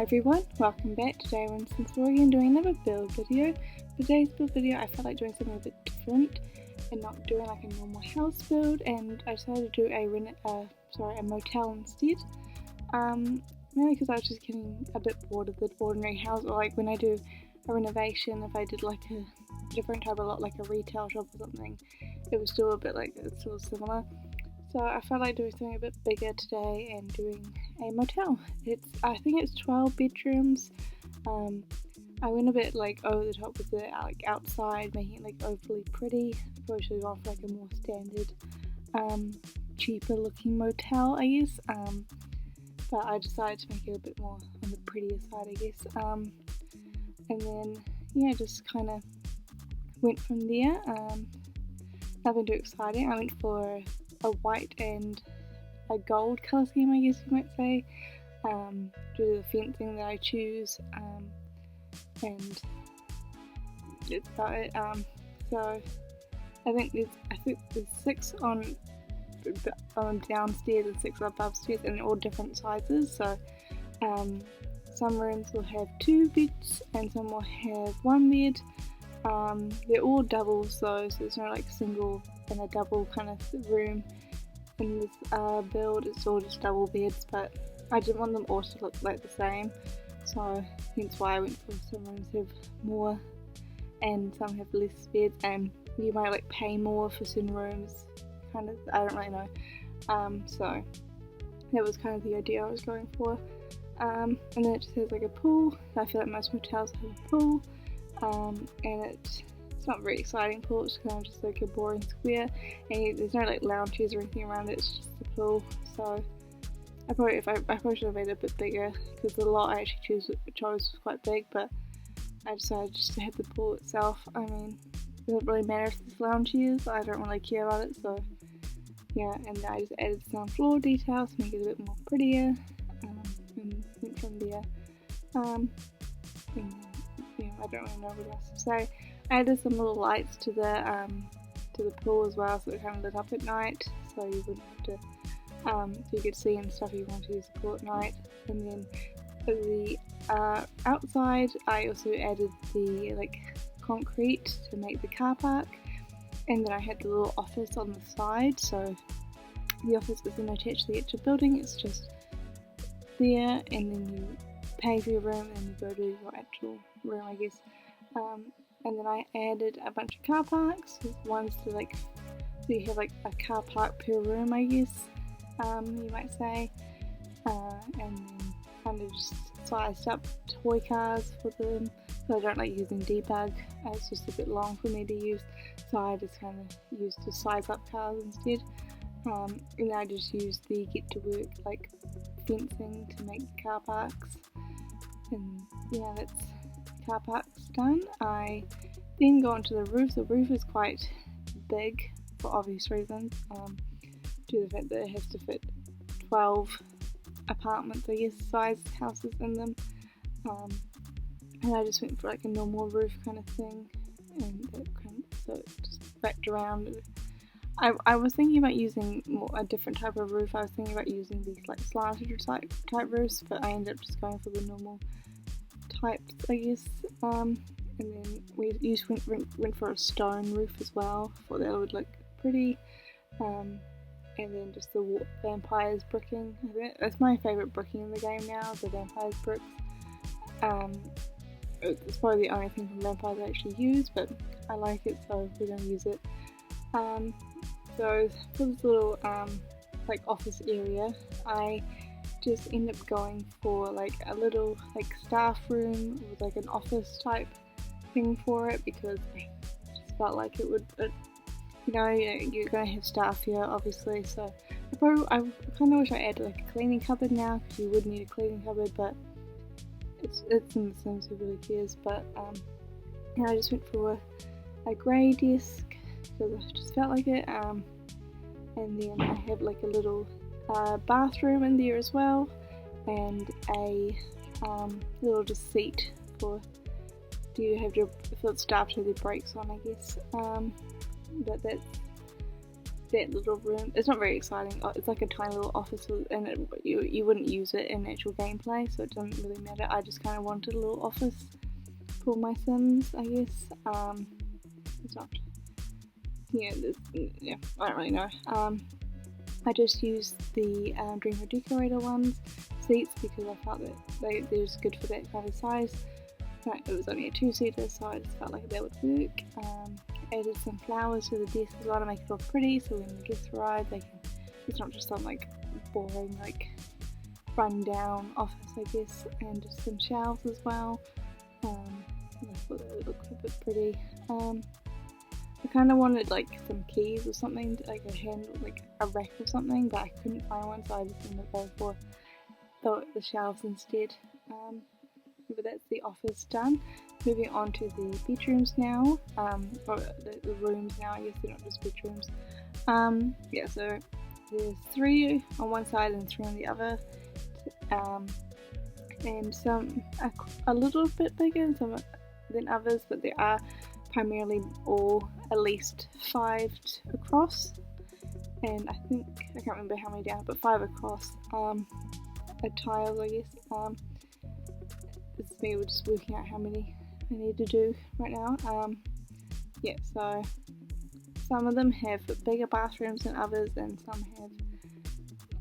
everyone, welcome back. Today I'm in Central Oregon doing another build video. For today's build video I felt like doing something a bit different and not doing like a normal house build, and I decided to do a motel instead. Mainly because I was just getting a bit bored of the ordinary house, or like when I do a renovation, if I did like a different type of lot, like a retail shop or something, it was still a bit like, it's still similar. So I felt like doing something a bit bigger today and doing a motel. I think it's 12 bedrooms. I went a bit like over the top with the like outside, making it like overly pretty. I probably should have gone for like a more standard, cheaper looking motel, I guess. But I decided to make it a bit more on the prettier side, I guess. And then yeah, just kind of went from there. Nothing too exciting. I went for a white and a gold colour scheme, I guess you might say, due to the fencing that I choose, and that's about it. So I think there's 6 on downstairs and 6 above stairs, and they're all different sizes. So some rooms will have 2 beds and some will have 1 bed. They're all doubles though, so there's no like single and a double kind of room in this build. It's all just double beds, but I didn't want them all to look like the same, so hence why I went for some rooms have more and some have less beds, and you might like pay more for certain rooms, kind of, I don't really know. So that was kind of the idea I was going for. And then it just has like a pool. I feel like most motels have a pool. And it's not a very exciting pool, it's kind of just like a boring square, and there's no like lounge chairs or anything around it, it's just the pool. So I probably should have made it a bit bigger, because the lot I actually chose was quite big, but I decided just to have the pool itself. I mean, it doesn't really matter if there's lounge chairs, I don't really care about it, so yeah. And I just added some floor details to make it a bit more prettier, and went from there. Yeah, I don't really know what else to say. I added some little lights to the pool as well, so it kind of lit up at night, so you wouldn't have to, so you could see and stuff if you want to use the pool at night. And then for the outside, I also added the like concrete to make the car park, and then I had the little office on the side, so the office isn't attached to the actual building, it's just there, and then you pay for your room and you go to your actual room, I guess. And then I added a bunch of car parks, ones to like, so you have like a car park per room, I guess, you might say, and then kind of just sized up toy cars for them, so I don't like using debug, it's just a bit long for me to use, so I just kind of used to size up cars instead. And I just used the get to work like fencing to make the car parks. And yeah, that's car parks done. I then go onto the roof. The roof is quite big for obvious reasons, due to the fact that it has to fit 12 apartments, I guess, sized houses in them. And I just went for like a normal roof kind of thing, and so it just wrapped around. I was thinking about using a different type of roof. I was thinking about using these like slanted type roofs, but I ended up just going for the normal types, I guess. And then we went for a stone roof as well, thought that would look pretty. And then just the vampires bricking. I think that's my favourite bricking in the game now, the vampires bricks. It's probably the only thing from vampires I actually use, but I like it, so we're going to use it. So for this little like office area, I just end up going for like a little like staff room with like an office type thing for it, because I just felt like it would, you know, you're gonna have staff here obviously, so I kind of wish I added like a cleaning cupboard now, because you would need a cleaning cupboard, but it's in The Sims, who really cares. But yeah, I just went for a grey desk because I just felt like it, and then I have like a little bathroom in there as well, and a little just seat for the staff to have their breaks on, I guess. But that's that little room. It's not very exciting. It's like a tiny little office, and you wouldn't use it in actual gameplay, so it doesn't really matter. I just kind of wanted a little office for my Sims, I guess. It's not, yeah, I don't really know. I just used the Dreamer Decorator ones seats because I felt that they were just good for that kind of size. It was only a 2-seater, so I just felt like that would work. Added some flowers to the desk as well to make it all pretty, so when the guests arrive, it's not just some like boring, like run down office, I guess. And just some shelves as well. I thought that would look a bit pretty. I kind of wanted like some keys or something, like a handle, like a rack or something, but I couldn't find one, so I just ended up going for the shelves instead. But that's the office done. Moving on to the bedrooms now, or the rooms now, I guess they're not just bedrooms. Yeah, so there's 3 on one side and 3 on the other, and some a little bit bigger than others, but there are primarily all at least 5 across, and I think, I can't remember how many down, but 5 across, tiles, I guess. This is me just working out how many I need to do right now. Yeah, so some of them have bigger bathrooms than others, and some have,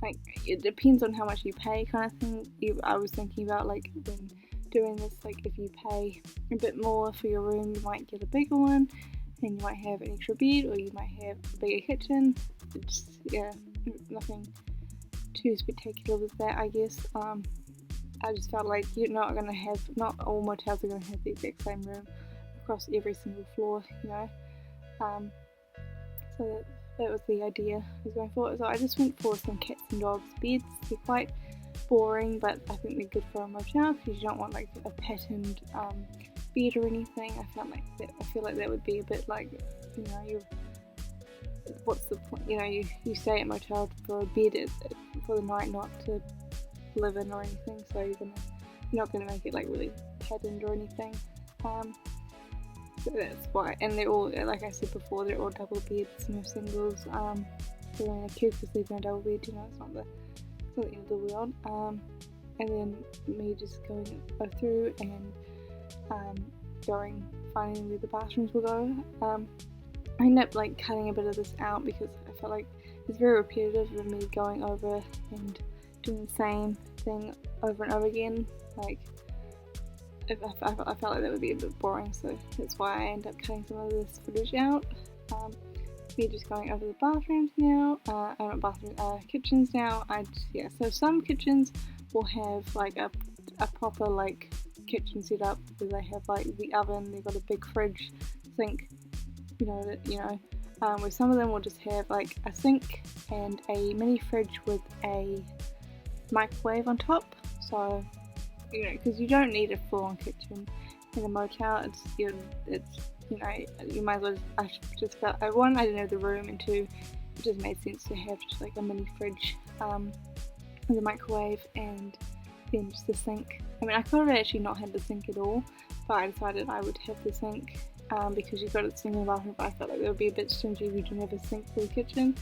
like, it depends on how much you pay kind of thing. I was thinking about, like, when doing this, like, if you pay a bit more for your room, you might get a bigger one, and you might have an extra bed, or you might have a bigger kitchen. It's, yeah, nothing too spectacular with that, I guess. I just felt like you're not going to have, not all motels are going to have the exact same room across every single floor, you know. So that was the idea I was going for. So I just went for some cats and dogs beds. They're quite boring, but I think they're good for a motel because you don't want like a patterned bed or anything. I feel like that would be a bit like, you know, what's the point? You know, you stay at motel for a bed for the night, not to live in or anything, so you're not gonna make it like really patterned or anything. So that's why, and they're all, like I said before, they're all double beds, no singles. So when a kid is sleeping in a double bed, you know, it's not the end of the world. And then me just going through and finding where the bathrooms will go. I ended up like cutting a bit of this out because I felt like it's very repetitive of me going over and doing the same thing over and over again. Like, I felt like that would be a bit boring, so that's why I ended up cutting some of this footage out. We're just going over the bathrooms now, kitchens now. So some kitchens will have like a proper like kitchen set up where they have like the oven, they've got a big fridge, sink, where some of them will just have like a sink and a mini fridge with a microwave on top. So, you know, because you don't need a full-on kitchen in a motel. You might as well I didn't have the room, and 2, it just made sense to have just like a mini fridge with a microwave and then just the sink. I mean, I could have actually not had the sink at all, but I decided I would have the sink because you've got a sink in the bathroom, but I felt like that would be a bit stingy if you didn't have a sink for the kitchen.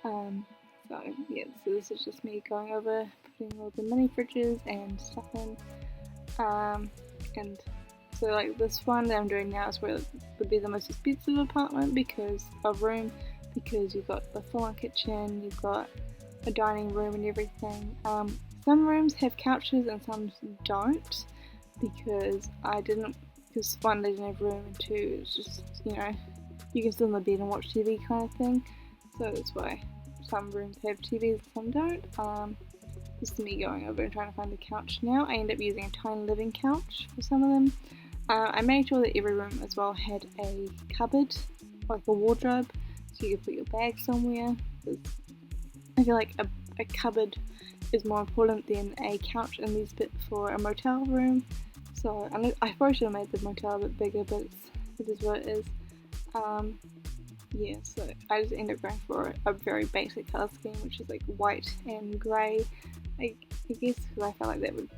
So yeah, so this is just me going over, putting all the mini fridges and stuff in. And so like this one that I'm doing now is where it would be the most expensive apartment because you've got the full-on kitchen, you've got a dining room and everything. Some rooms have couches and some don't, because one, they didn't have room, and 2, it's just, you know, you can sit in the bed and watch TV kind of thing. So that's why some rooms have TVs, some don't. This is me going over and trying to find the couch now. I end up using a tiny living couch for some of them. I made sure that every room as well had a cupboard, like a wardrobe, so you could put your bag somewhere. I feel like a cupboard is more important than a couch in these bits for a motel room. So I probably should have made the motel a bit bigger, but it is what it is. Yeah, so I just ended up going for a very basic colour scheme, which is like white and grey, I guess, because I felt like that would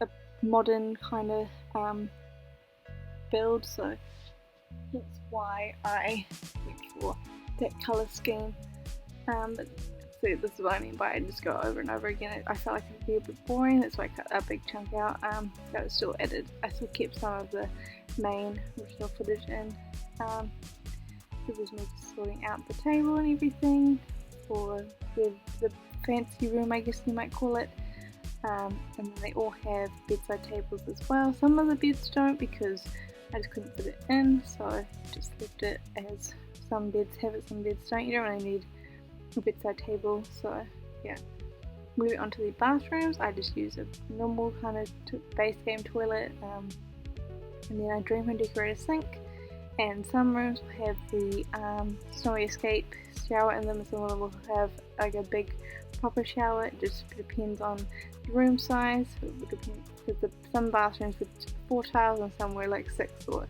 a modern kind of build, so that's why I went for that colour scheme. But so this is what I mean by I just go over and over again. I felt like it would be a bit boring, that's why I cut a big chunk out. That was still edited. I still kept some of the main original footage in. This is me just sorting out the table and everything for the fancy room, I guess you might call it. And then they all have bedside tables as well. Some of the beds don't because I just couldn't fit it in, so I just left it as some beds have it, some beds don't. You don't really need a bedside table, so yeah. Moving on to the bathrooms, I just use a normal kind of base game toilet, and then I dream and decorate a sink. And some rooms will have the snowy escape shower in them, and some of them will have like a big proper shower. It just depends on the room size. It would depend, because some bathrooms with 4 tiles and some were like 6 or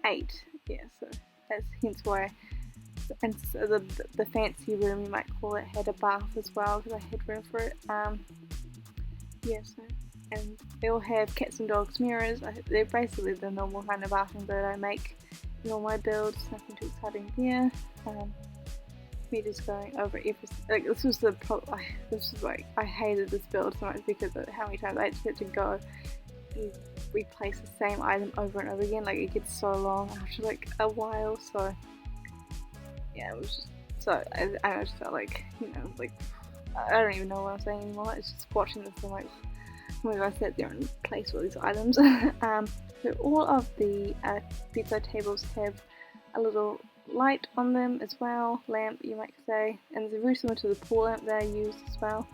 8. Yeah, so that's hence why. And so the fancy room, you might call it, had a bath as well because I had room for it. Yeah, so, and they all have cats and dogs mirrors. They're basically the normal kind of bathroom that I make in all my builds. Nothing too exciting here. Me just going over everything. Like this was the problem. This is like I hated this build so much because of how many times I just had to go and replace the same item over and over again. Like it gets so long after like a while. So yeah, it was just so I just felt like, you know, like I don't even know what I'm saying anymore. It's just watching this and like, oh my god, I sat there and placed all these items. So all of the bedside tables have a little light on them as well, lamp you might say, and it's very similar to the pool lamp that I use as well.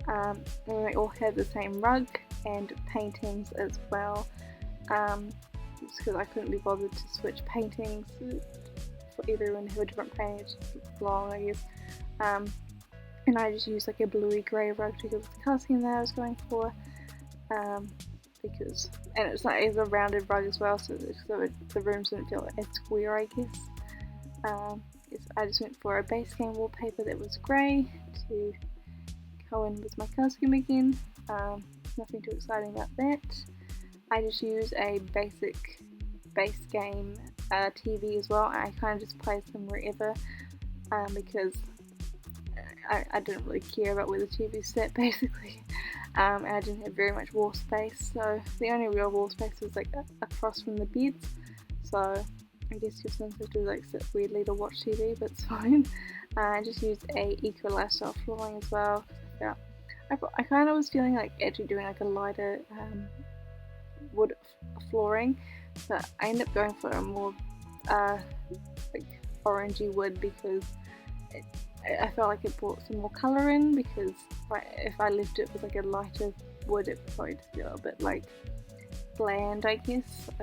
And they all have the same rug and paintings as well, just because I couldn't be bothered to switch paintings for everyone to have a different painting. It's just long, I guess. And I just used like a bluey grey rug to go with the colour scheme that I was going for, because, and it's like it's a rounded rug as well, so the rooms didn't feel as square, I guess. Yes, I just went for a base game wallpaper that was grey to go in with my colour scheme again. Nothing too exciting about that. I just use a basic base game TV as well, and I kind of just placed them wherever, because I didn't really care about where the TV sat basically, and I didn't have very much wall space, so the only real wall space was like across from the beds, so I guess you're supposed to do like sit weirdly to watch TV, but it's fine. I just used a eco lifestyle flooring as well. I kind of was feeling like actually doing like a lighter wood flooring, but I ended up going for a more like orangey wood because I felt like it brought some more colour in, because if I left it with like a lighter wood it would probably just be a little bit like bland, I guess. So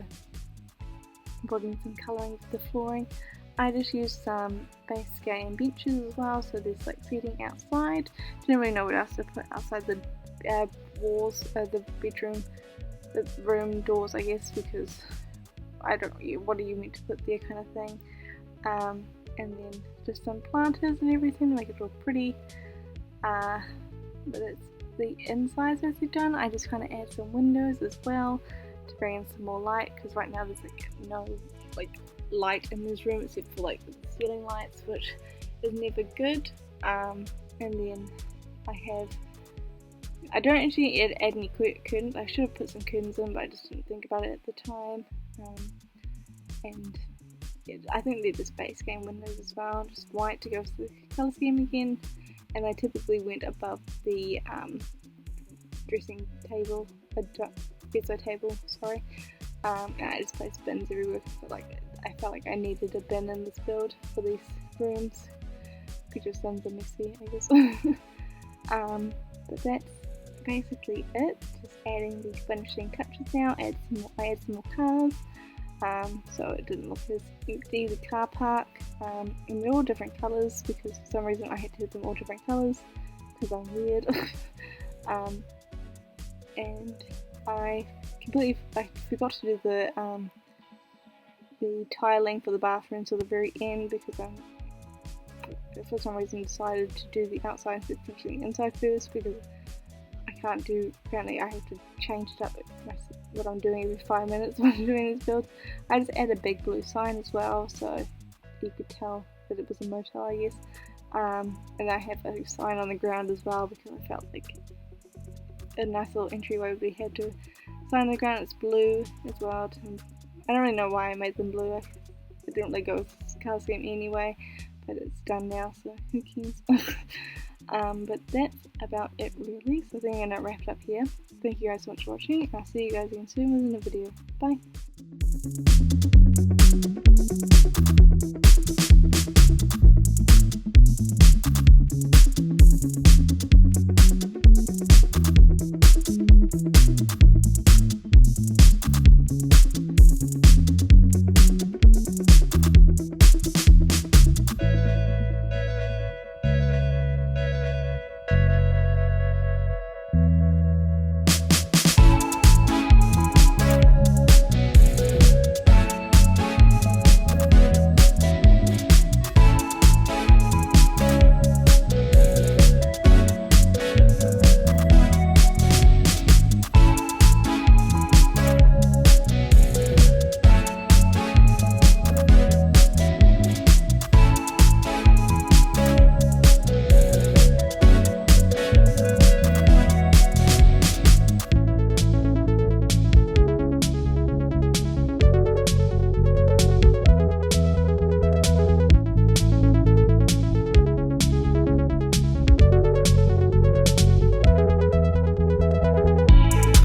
brought in some colouring with the flooring. I just used some base game benches as well, so there's like seating outside. Didn't really know what else to put outside the walls, the bedroom, the room doors, I guess, because I don't know, what are you meant to put there kind of thing. And then just some planters and everything to make it look pretty. But it's the insides as they've done. I just kind of add some windows as well to bring in some more light, because right now there's like no like light in this room except for like the ceiling lights, which is never good. And then I don't actually add any curtains. I should have put some curtains in, but I just didn't think about it at the time. And yeah, I think they're just base game windows as well, just white to go with the colour scheme again. And I typically went above the dressing table, bedside table, sorry. And I just placed bins everywhere because I felt like I needed a bin in this build for these rooms because some are messy, I guess. But that's basically it. Just adding the finishing touches now. I add some more cars, so it didn't look as empty, the car park. And they're all different colours because for some reason I had to have them all different colours because I'm weird. And I forgot to do the tiling for the bathroom till the very end because I for some reason decided to do the outside instead of finishing the inside first, because apparently I have to change it up what I'm doing every 5 minutes when I'm doing this build. I just added a big blue sign as well, so you could tell that it was a motel, I guess. And I have a sign on the ground as well because I felt like a nice little entryway would be had to sign on the ground. It's blue as well. I don't really know why I made them blue. It didn't really go with the colour scheme anyway, but it's done now, so who cares? But that's about it really, so I think I'm going to wrap it up here. Thank you guys so much for watching. I'll see you guys again soon with another video. Bye!